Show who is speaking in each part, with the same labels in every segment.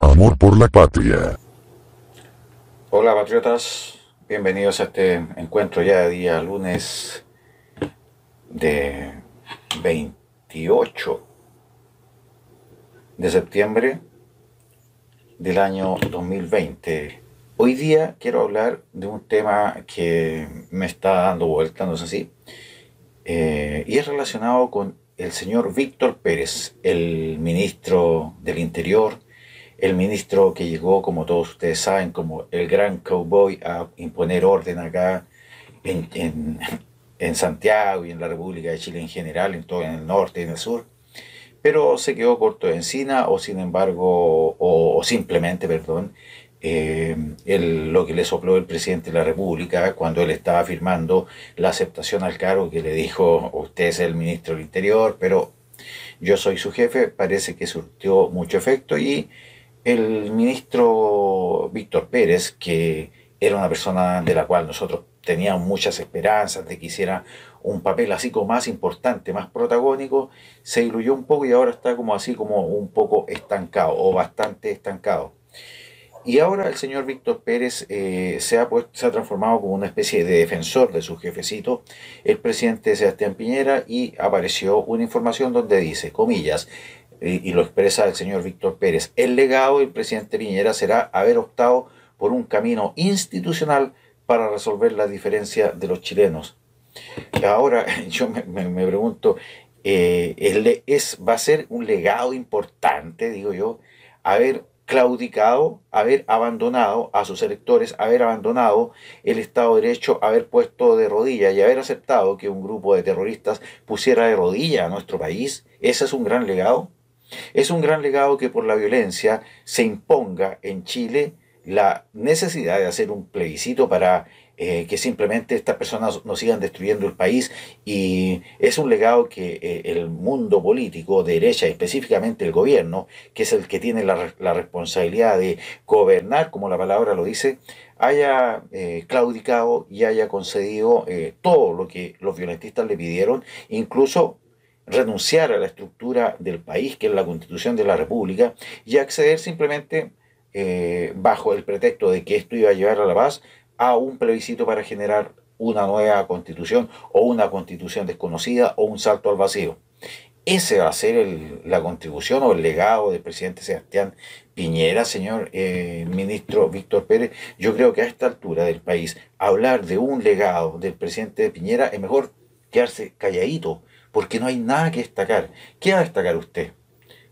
Speaker 1: Amor por la patria.
Speaker 2: Hola patriotas, bienvenidos a este encuentro ya de día lunes de 28 de septiembre del año 2020. Hoy día quiero hablar de un tema que me está dando vuelta, no sé si, y es relacionado con el señor Víctor Pérez, el ministro del Interior, el ministro que llegó, como todos ustedes saben, como el gran cowboy a imponer orden acá en, en, en Santiago y en la República de Chile en general, en todo en el norte y en el sur, pero se quedó corto de encina o sin embargo, o simplemente, perdón, lo que le sopló el presidente de la República cuando él estaba firmando la aceptación al cargo, que le dijo: usted es el ministro del Interior, pero yo soy su jefe. Parece que surtió mucho efecto y el ministro Víctor Pérez, que era una persona de la cual nosotros teníamos muchas esperanzas de que hiciera un papel así como más importante, más protagónico, se diluyó un poco y ahora está como así como un poco estancado o bastante estancado. Y ahora el señor Víctor Pérez se ha transformado como una especie de defensor de su jefecito, el presidente Sebastián Piñera, y apareció una información donde dice, comillas, y lo expresa el señor Víctor Pérez: el legado del presidente Piñera será haber optado por un camino institucional para resolver la diferencia de los chilenos. Ahora yo me pregunto, ¿va a ser un legado importante, digo yo, haber claudicado, haber abandonado a sus electores, haber abandonado el Estado de Derecho, haber puesto de rodillas y haber aceptado que un grupo de terroristas pusiera de rodillas a nuestro país? ¿Ese es un gran legado? Es un gran legado que por la violencia se imponga en Chile la necesidad de hacer un plebiscito para que simplemente estas personas no sigan destruyendo el país, y es un legado que el mundo político de derecha, específicamente el gobierno, que es el que tiene la responsabilidad de gobernar, como la palabra lo dice, haya claudicado y haya concedido todo lo que los violentistas le pidieron, incluso renunciar a la estructura del país, que es la Constitución de la República, y acceder simplemente, bajo el pretexto de que esto iba a llevar a la paz, a un plebiscito para generar una nueva constitución o una constitución desconocida o un salto al vacío. Ese va a ser la contribución o el legado del presidente Sebastián Piñera, señor ministro Víctor Pérez. Yo creo que a esta altura del país, hablar de un legado del presidente Piñera, es mejor quedarse calladito, porque no hay nada que destacar. ¿Qué va a destacar usted?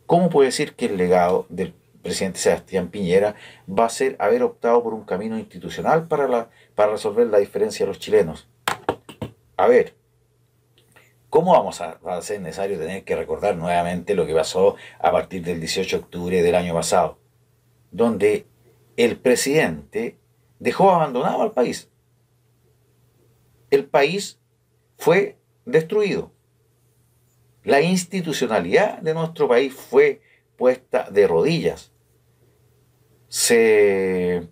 Speaker 2: ¿Cómo puede decir que el legado del presidente Sebastián Piñera va a ser haber optado por un camino institucional para resolver la diferencia de los chilenos? A ver, ¿cómo va a ser necesario tener que recordar nuevamente lo que pasó a partir del 18 de octubre del año pasado, donde el presidente dejó abandonado al país? El país fue destruido. La institucionalidad de nuestro país fue puesta de rodillas. Se,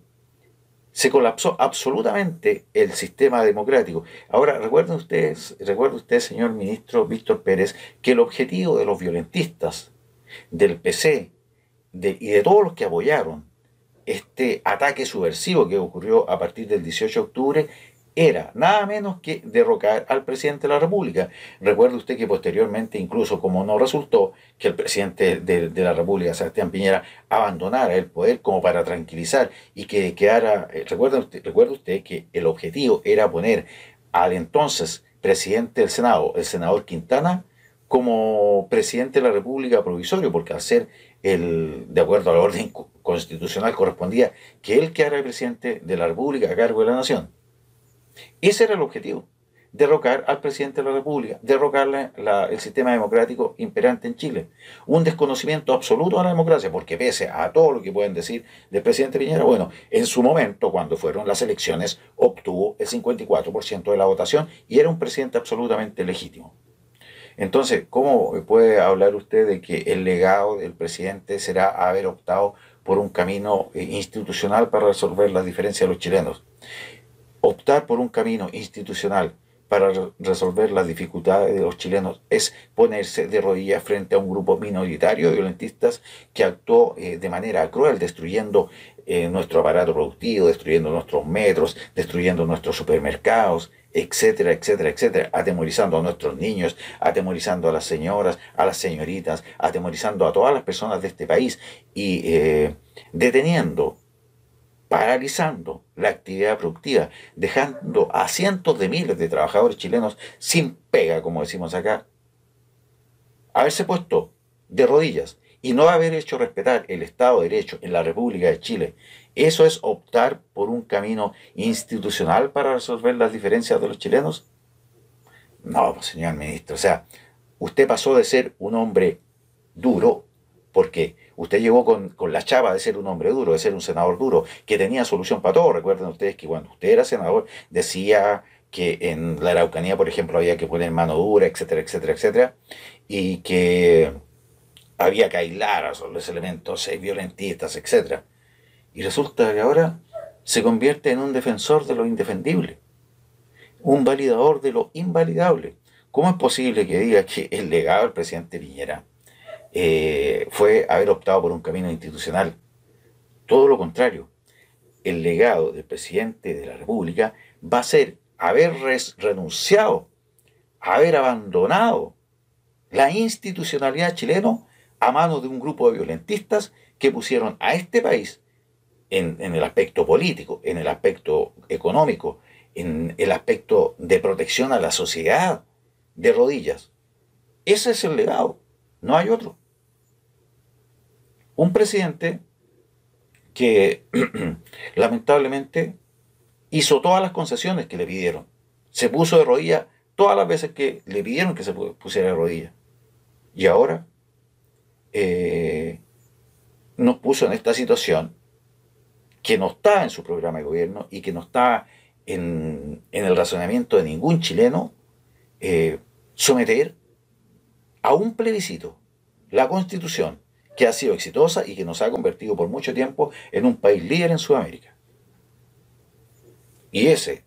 Speaker 2: se colapsó absolutamente el sistema democrático. Ahora, recuerde usted, señor ministro Víctor Pérez, que el objetivo de los violentistas, del PC y de todos los que apoyaron este ataque subversivo que ocurrió a partir del 18 de octubre, era nada menos que derrocar al presidente de la República. Recuerde usted que posteriormente, incluso como no resultó que el presidente de la República, Sebastián Piñera, abandonara el poder como para tranquilizar y que quedara, recuerde usted que el objetivo era poner al entonces presidente del Senado, el senador Quintana, como presidente de la República provisorio, porque al ser de acuerdo a la orden constitucional, correspondía que él quedara el presidente de la República a cargo de la nación. Ese era el objetivo: derrocar al presidente de la República, derrocar el sistema democrático imperante en Chile. Un desconocimiento absoluto de la democracia, porque pese a todo lo que pueden decir del presidente Piñera, bueno, en su momento, cuando fueron las elecciones, obtuvo el 54% de la votación y era un presidente absolutamente legítimo. Entonces, ¿cómo puede hablar usted de que el legado del presidente será haber optado por un camino institucional para resolver las diferencias de los chilenos? Optar por un camino institucional para resolver las dificultades de los chilenos es ponerse de rodillas frente a un grupo minoritario de violentistas que actuó de manera cruel, destruyendo nuestro aparato productivo, destruyendo nuestros metros, destruyendo nuestros supermercados, etcétera, etcétera, etcétera, atemorizando a nuestros niños, atemorizando a las señoras, a las señoritas, atemorizando a todas las personas de este país y deteniendo, paralizando la actividad productiva, dejando a cientos de miles de trabajadores chilenos sin pega, como decimos acá, haberse puesto de rodillas y no haber hecho respetar el Estado de Derecho en la República de Chile. ¿Eso es optar por un camino institucional para resolver las diferencias de los chilenos? No, pues, señor ministro, o sea, usted pasó de ser un hombre duro, porque usted llegó con la chapa de ser un hombre duro, de ser un senador duro, que tenía solución para todo. Recuerden ustedes que cuando usted era senador decía que en la Araucanía, por ejemplo, había que poner mano dura, etcétera, etcétera, etcétera, y que había que aislar a los elementos violentistas, etcétera. Y resulta que ahora se convierte en un defensor de lo indefendible, un validador de lo invalidable. ¿Cómo es posible que diga que el legado del presidente Piñera fue haber optado por un camino institucional? Todo lo contrario. El legado del presidente de la República va a ser haber renunciado, haber abandonado la institucionalidad chilena a manos de un grupo de violentistas que pusieron a este país en el aspecto político, en el aspecto económico, en el aspecto de protección a la sociedad, de rodillas. Ese es el legado, no hay otro. Un presidente que lamentablemente hizo todas las concesiones que le pidieron. Se puso de rodillas todas las veces que le pidieron que se pusiera de rodillas. Y ahora nos puso en esta situación que no está en su programa de gobierno y que no está en el razonamiento de ningún chileno, someter a un plebiscito la Constitución, que ha sido exitosa y que nos ha convertido por mucho tiempo en un país líder en Sudamérica. Y ese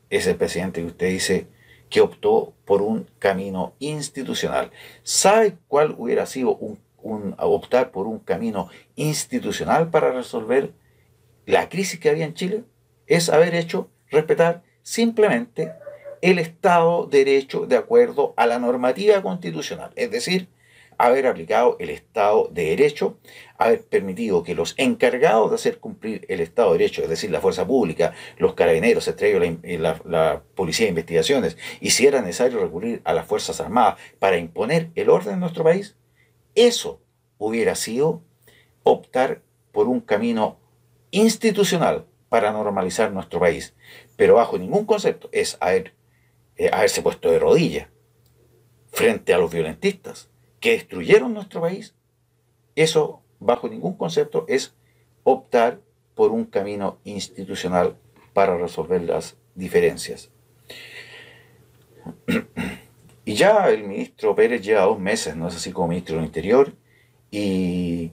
Speaker 2: es el presidente que usted dice que optó por un camino institucional. ¿Sabe cuál hubiera sido optar por un camino institucional para resolver la crisis que había en Chile? Es haber hecho respetar simplemente el Estado de Derecho de acuerdo a la normativa constitucional. Es decir, haber aplicado el Estado de Derecho, haber permitido que los encargados de hacer cumplir el Estado de Derecho, es decir, la fuerza pública, los carabineros, entre ellos la Policía de Investigaciones, y si era necesario recurrir a las Fuerzas Armadas para imponer el orden en nuestro país, eso hubiera sido optar por un camino institucional para normalizar nuestro país. Pero bajo ningún concepto es haberse puesto de rodillas frente a los violentistas que destruyeron nuestro país. Eso, bajo ningún concepto, es optar por un camino institucional para resolver las diferencias. Y ya el ministro Pérez lleva 2 meses, no es así, como ministro del Interior, y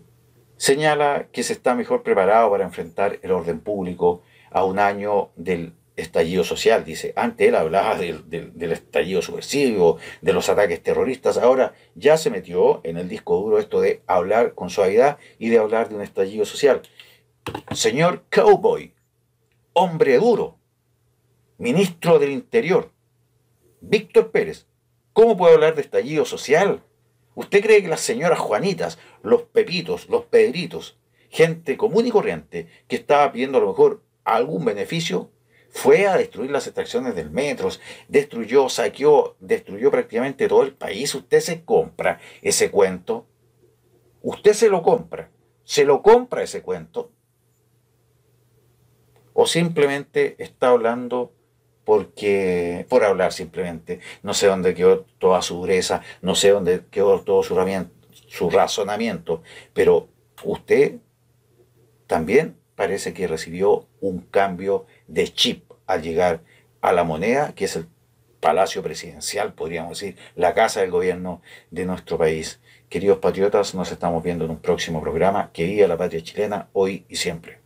Speaker 2: señala que se está mejor preparado para enfrentar el orden público a un año del estallido social. Dice, antes él hablaba del estallido subversivo, de los ataques terroristas, ahora ya se metió en el disco duro esto de hablar con suavidad y de hablar de un estallido social. Señor Cowboy, hombre duro, ministro del Interior, Víctor Pérez, ¿cómo puede hablar de estallido social? ¿Usted cree que las señoras Juanitas, los Pepitos, los Pedritos, gente común y corriente que estaba pidiendo a lo mejor algún beneficio, fue a destruir las extracciones del metro, destruyó, saqueó, destruyó prácticamente todo el país? ¿Usted se compra ese cuento? ¿Usted se lo compra ese cuento? ¿O simplemente está hablando por hablar simplemente? No sé dónde quedó toda su dureza, no sé dónde quedó todo su razonamiento, pero usted también parece que recibió un cambio de chip al llegar a la moneda, que es el palacio presidencial, podríamos decir, la casa del gobierno de nuestro país. Queridos patriotas, nos estamos viendo en un próximo programa. Que viva la patria chilena, hoy y siempre.